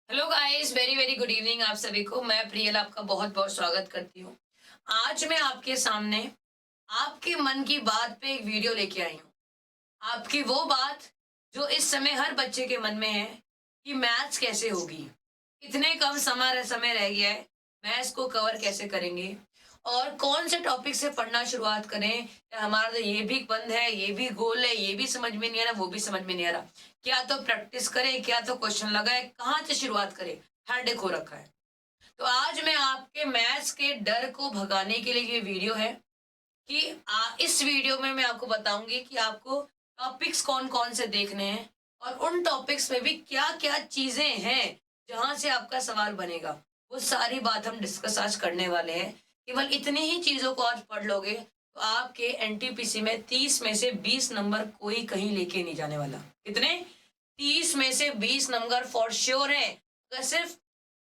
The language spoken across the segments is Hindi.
Hello guys, very very good evening आप सभी को। मैं प्रियल आपका बहुत बहुत स्वागत करती हूँ। आज मैं आपके सामने आपके मन की बात पे एक वीडियो लेके आई हूँ। आपकी वो बात जो इस समय हर बच्चे के मन में है कि मैथ्स कैसे होगी, इतने कम समय रह गया है, मैथ्स को कवर कैसे करेंगे और कौन से टॉपिक से पढ़ना शुरुआत करें। या हमारा तो ये भी बंद है, ये भी गोल है, ये भी समझ में नहीं आ रहा, वो भी समझ में नहीं आ रहा। क्या तो प्रैक्टिस करें, क्या तो क्वेश्चन लगाए, कहाँ से शुरुआत करें, हेडेक हो रखा है। तो आज मैं आपके मैथ्स के डर को भगाने के लिए ये वीडियो है कि इस वीडियो में मैं आपको बताऊंगी कि आपको टॉपिक्स कौन कौन से देखने हैं और उन टॉपिक्स में भी क्या क्या चीजें हैं जहां से आपका सवाल बनेगा। वो सारी बात हम डिस्कस आज करने वाले हैं। केवल इतनी ही चीजों को आज पढ़ लोगे तो आपके एनटीपीसी में 30 में से 20 नंबर कोई कहीं लेके नहीं जाने वाला। कितने? 30 में से 20 नंबर फॉर श्योर है। अगर सिर्फ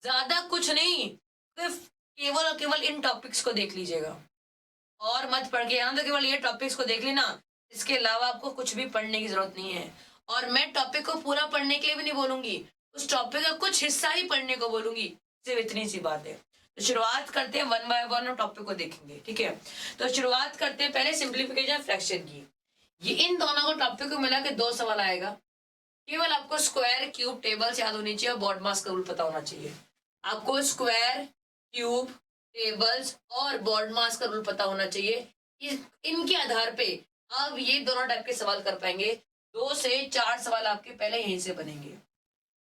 ज्यादा कुछ नहीं, सिर्फ केवल और केवल इन टॉपिक्स को देख लीजिएगा और मत पढ़ के यहाँ तो केवल ये टॉपिक्स को देख लेना। इसके अलावा आपको कुछ भी पढ़ने की जरूरत नहीं है। और मैं टॉपिक को पूरा पढ़ने के लिए भी नहीं बोलूंगी, उस टॉपिक का कुछ हिस्सा ही पढ़ने को बोलूंगी। सिर्फ इतनी सी बात है। तो शुरुआत करते हैं, वन बाय वन और टॉपिक को देखेंगे, ठीक है। तो शुरुआत करते हैं पहले सिंप्लीफिकेशन फ्रैक्शन की। ये इन दोनों को टॉपिक को मिला के 2 सवाल आएगा। केवल आपको स्क्वायर क्यूब टेबल्स याद होनी चाहिए और बॉड मास का रूल पता होना चाहिए। आपको स्क्वायर क्यूब टेबल्स और बॉड मास का रूल पता होना चाहिए। इनके आधार पे आप ये दोनों टाइप के सवाल कर पाएंगे। 2 से 4 सवाल आपके पहले यहीं से बनेंगे।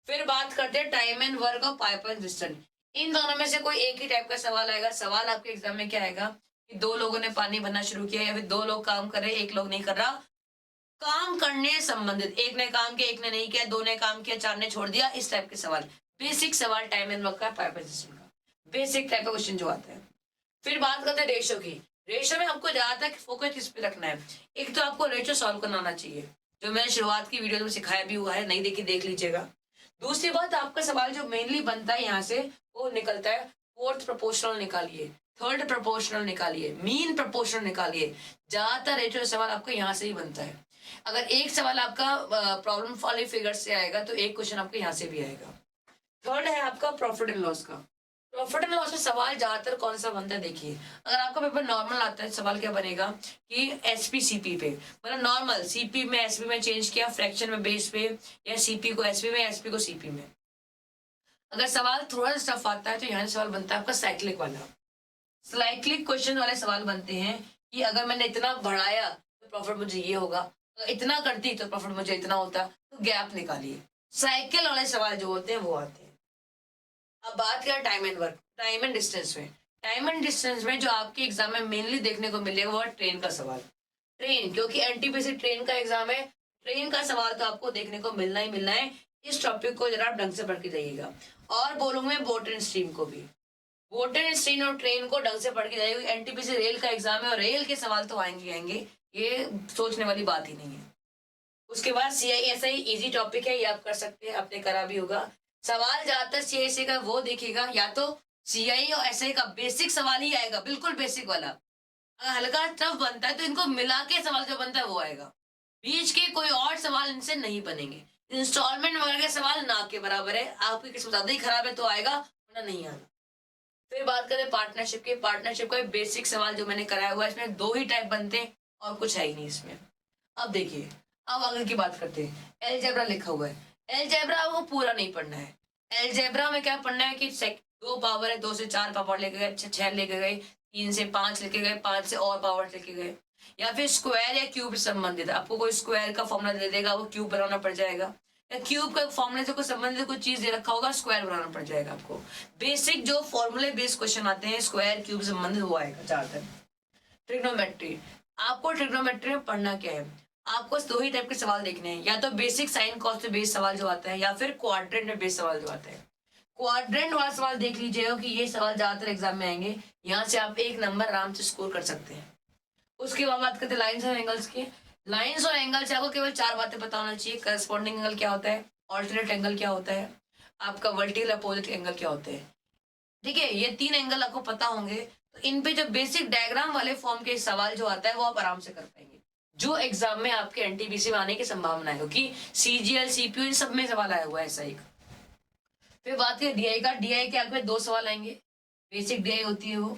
फिर बात करते हैं टाइम एंड वर्क और पाइप एंड डिस्टेंस। इन दोनों में से कोई एक ही टाइप का सवाल आएगा। सवाल आपके एग्जाम में क्या आएगा कि 2 लोगों ने पानी भरना शुरू किया या फिर 2 लोग काम कर रहे, एक लोग नहीं कर रहा। काम करने से संबंधित, एक ने काम किया, एक ने नहीं किया, 2 ने काम किया, 4 ने छोड़ दिया, इस टाइप के सवाल। बेसिक सवाल टाइम एंड वर्क का, पाइप एंड सिस्टम का बेसिक टाइप का क्वेश्चन जो आता है। फिर बात करते हैं रेशो की। रेशो में आपको ज्यादातर फोकस किस पे रखना है? एक तो आपको रेशो सॉल्व करना आना चाहिए, जो मैंने शुरुआत की वीडियो में सिखाया भी हुआ है, नहीं देखी देख लीजिएगा। दूसरी बात, आपका सवाल जो मेनली बनता है यहाँ से वो निकलता है फोर्थ प्रोपोर्शनल निकालिए, थर्ड प्रोपोर्शनल निकालिए, मीन प्रोपोर्शनल निकालिए। ज्यादातर रेशो सवाल आपका यहाँ से ही बनता है। अगर एक सवाल आपका प्रॉब्लम वाले फिगर से आएगा तो एक क्वेश्चन आपका यहाँ से भी आएगा। थर्ड है आपका प्रॉफिट एंड लॉस का। प्रॉफिट एंड लॉस में सवाल ज्यादातर कौन सा बनता है देखिए। अगर आपका पेपर नॉर्मल आता है, सवाल क्या बनेगा कि एसपी सीपी पे, मतलब नॉर्मल सीपी में एसपी में चेंज किया, फ्रैक्शन में बेस पे, या सीपी को एसपी में, एसपी को सीपी में। अगर सवाल थोड़ा सा टफ आता है तो यहाँ से सवाल बनता है आपका साइक्लिक वाला। साइक्लिक क्वेश्चन वाले सवाल बनते हैं कि अगर मैंने इतना बढ़ाया तो प्रॉफिट मुझे ये होगा, अगर इतना करती तो प्रॉफिट मुझे इतना होता, तो गैप निकालिए। साइकिल वाले सवाल जो होते हैं वो आते हैं। अब बात करें time and work, time and distance में। टाइम एंड डिस्टेंस में जो आपके एग्जाम में मेनली देखने को मिलेगा वो है ट्रेन का सवाल। ट्रेन, क्योंकि एनटीपीसी ट्रेन का एग्जाम है, ट्रेन का सवाल तो आपको देखने को मिलना ही मिलना है। इस टॉपिक को जरा आप ढंग से पढ़ के जाइएगा। और बोलूंगे बोट एंड स्ट्रीम को भी, बोट एंड स्ट्रीम और ट्रेन को ढंग से पढ़ के जाइएगा। एनटीपीसी रेल का एग्जाम है और रेल के सवाल तो आएंगे आएंगे, ये सोचने वाली बात ही नहीं है। उसके बाद सीआईएसआई इजी टॉपिक है, ये आप कर सकते हैं, आपने करा भी होगा। सवाल ज्यादातर सीआईएसआई का वो देखिएगा, या तो सीआई और एसआई का बेसिक सवाल ही आएगा, बिल्कुल बेसिक वाला। अगर हल्का टफ बनता है तो इनको मिला के सवाल जो बनता है वो आएगा। बीच के कोई और सवाल इनसे नहीं बनेंगे। इंस्टॉलमेंट वगैरह के सवाल ना के बराबर है, आपकी किस्मत ज्यादा ही खराब है तो आएगा, वरना नहीं आना। फिर बात करें पार्टनरशिप की। पार्टनरशिप का बेसिक सवाल जो मैंने कराया हुआ है, इसमें 2 ही टाइप बनते हैं और कुछ है ही नहीं इसमें। अब देखिए, अब आगे की बात करते हैं। एलजेब्रा लिखा हुआ है, एलजेब्रा आपको पूरा नहीं पढ़ना है। एलजेब्रा में क्या पढ़ना है कि 2 पावर है, 2 से 4 पावर लेके गए, 6 लेके गए, 3 से 5 लेके गए, 5 से और पावर लेके गए, या फिर स्क्वायर या क्यूब से संबंधित। आपको कोई स्क्वायर का फॉर्मूला दे देगा, वो क्यूब बनाना पड़ जाएगा, या क्यूब का फॉर्मूले से कोई संबंधित कोई चीज दे रखा होगा, स्क्वायर बनाना पड़ जाएगा आपको। बेसिक जो फॉर्मूले बेस्ड क्वेश्चन आते हैं स्क्वायर क्यूब से संबंधित वो आएगा ज्यादातर। ट्रिग्नोमेट्री, आपको ट्रिग्नोमेट्री में पढ़ना क्या है? आपको 2 ही टाइप के सवाल देखने हैं, या तो बेसिक साइन कॉस पे बेस्ड सवाल जो आता है, या फिर क्वाड्रेंट में बेस्ड सवाल जो आता है। क्वाड्रेंट वाला सवाल देख लीजिएगा कि ये सवाल ज्यादातर एग्जाम में आएंगे, यहाँ से आप 1 नंबर आराम से स्कोर कर सकते हैं। उसके बाद बात करते हैं लाइन्स और एंगल्स की। लाइन्स और एंगल से आपको केवल 4 बातें पता होना चाहिए। करस्पॉन्डिंग एंगल क्या होता है, ऑल्टरनेट एंगल क्या होता है, आपका वर्टिकल अपोजिट एंगल क्या होते हैं। ठीक है, ये 3 एंगल आपको पता होंगे तो इन पे जो बेसिक डायग्राम वाले फॉर्म के सवाल जो आता है वो आप आराम से कर पाएंगे, जो एग्जाम में आपके एनटीपीसी में आने की संभावना है, क्योंकि सीजीएल सीपीयू इन सब में सवाल आया हुआ है ऐसा एक। फिर बात करें डीआई का, डीआई के आगे 2 सवाल आएंगे, बेसिक डीआई होती है वो।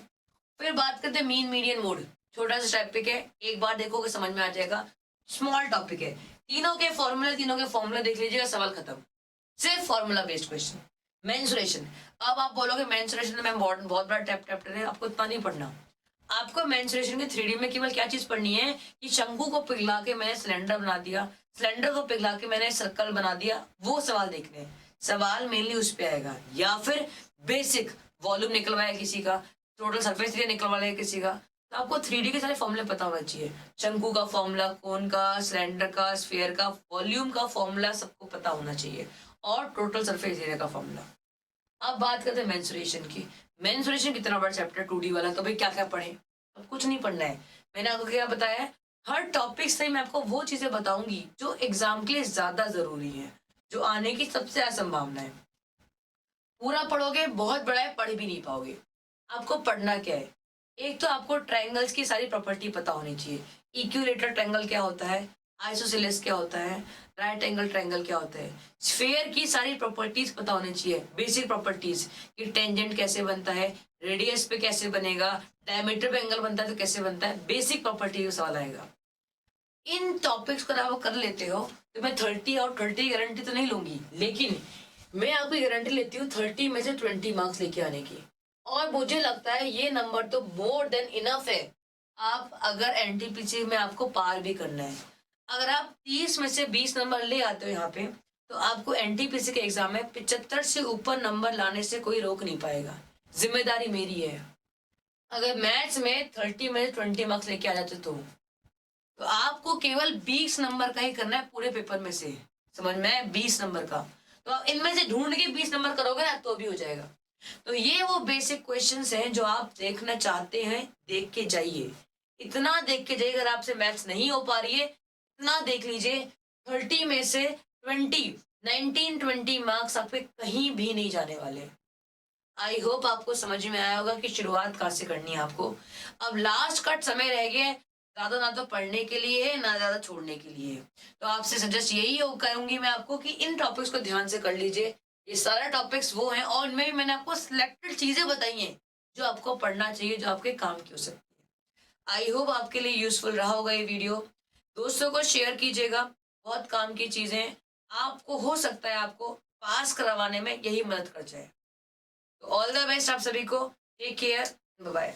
फिर बात करते हैं मीन मीडियन मोड, छोटा सा टॉपिक है, एक बार देखोगे समझ में आ जाएगा, स्मॉल टॉपिक है। तीनों के फॉर्मूला देख लीजिएगा, सवाल खत्म, सिर्फ फॉर्मूला बेस्ड क्वेश्चन। मेंसुरेशन, अब आप बोलोगे मेंसुरेशन में बहुत बड़ा चैप्टर है, आपको इतना नहीं पढ़ना। आपको मेंसुरेशन के 3D में केवल क्या चीज पढ़नी है कि शंकु को पिघला के मैंने सिलेंडर बना दिया, सिलेंडर को पिघला के मैंने सर्कल बना दिया, वो सवाल देखने हैं। सवाल मेनली उस पे आएगा, या फिर बेसिक वॉल्यूम निकलवाया किसी का, टोटल सरफेस एरिया निकलवाया किसी का, तो आपको 3D के सारे फॉर्मूले पता होना चाहिए। शंकु का फॉर्मूला, कोन का, सिलेंडर का, स्फीयर का, वॉल्यूम का फॉर्मूला सबको पता होना चाहिए, और टोटल सरफेस एरिया का फॉर्मूला। अब बात करते हैं मेंसुरेशन की। मेंसुरेशन कितना बड़ा चैप्टर 2D वाला, तो भाई क्या क्या पढ़े, अब कुछ नहीं पढ़ना है। मैंने आपको क्या बताया है, हर टॉपिक से मैं आपको वो चीजें बताऊंगी जो एग्जाम के लिए ज्यादा जरूरी है, जो आने की सबसे ज्यादा संभावना है। पूरा पढ़ोगे बहुत बड़ा है, पढ़ भी नहीं पाओगे। आपको पढ़ना क्या है, एक तो आपको ट्रायंगल्स की सारी प्रॉपर्टी पता होनी चाहिए। इक्विलेटरल ट्रायंगल क्या होता है, आइसोसेलेस क्या होता है, राइट एंगल ट्रायंगल क्या होता है, स्फीयर की सारी प्रॉपर्टीज पता होनी चाहिए, बेसिक प्रॉपर्टीज कि टेंजेंट कैसे बनता है, रेडियस पे कैसे बनेगा, डायमीटर पे एंगल बनता है तो कैसे बनता है, बेसिक प्रॉपर्टी का सवाल आएगा। इन टॉपिक्स को आप कर लेते हो तो मैं 30 और 30 की गारंटी तो नहीं लूंगी, लेकिन मैं आपकी गारंटी लेती हूँ 30 में से 20 मार्क्स लेके आने की, और मुझे लगता है ये नंबर तो मोर देन इनफ है। आप अगर एनटीपीसी में आपको पार भी करना है, अगर आप 30 में से 20 नंबर ले आते हो यहाँ पे, तो आपको एनटीपीसी के एग्जाम में 75 से ऊपर नंबर लाने से कोई रोक नहीं पाएगा, जिम्मेदारी मेरी है। अगर मैथ्स में 30 में 20 मार्क्स लेके आ जाते तो आपको केवल 20 नंबर का ही करना है पूरे पेपर में से, समझ में, 20 नंबर का। तो आप इनमें से ढूंढ के 20 नंबर करोगे ना तो भी हो जाएगा। तो ये वो बेसिक क्वेश्चंस हैं जो आप देखना चाहते हैं, देख के जाइए, इतना देख के जाइए। अगर आपसे मैथ्स नहीं हो पा रही है, इतना देख लीजिए, 30 में से 19-20 मार्क्स आपके कहीं भी नहीं जाने वाले। आई होप आपको समझ में आया होगा कि शुरुआत कहाँ से करनी है आपको। अब लास्ट कट समय रह गया, ज्यादा ना तो पढ़ने के लिए है ना ज्यादा छोड़ने के लिए है। तो आपसे सजेस्ट यही करूंगी मैं आपको कि इन टॉपिक्स को ध्यान से कर लीजिए। ये सारे टॉपिक्स वो हैं, और इनमें भी मैंने आपको सिलेक्टेड चीजें बताई हैं जो आपको पढ़ना चाहिए, जो आपके काम की हो सकती है। आई होप आपके लिए यूजफुल रहा होगा ये वीडियो। दोस्तों को शेयर कीजिएगा, बहुत काम की चीजें आपको, हो सकता है आपको पास करवाने में यही मदद कर जाए। तो ऑल द बेस्ट आप सभी को, टेक केयर, बाय बाय।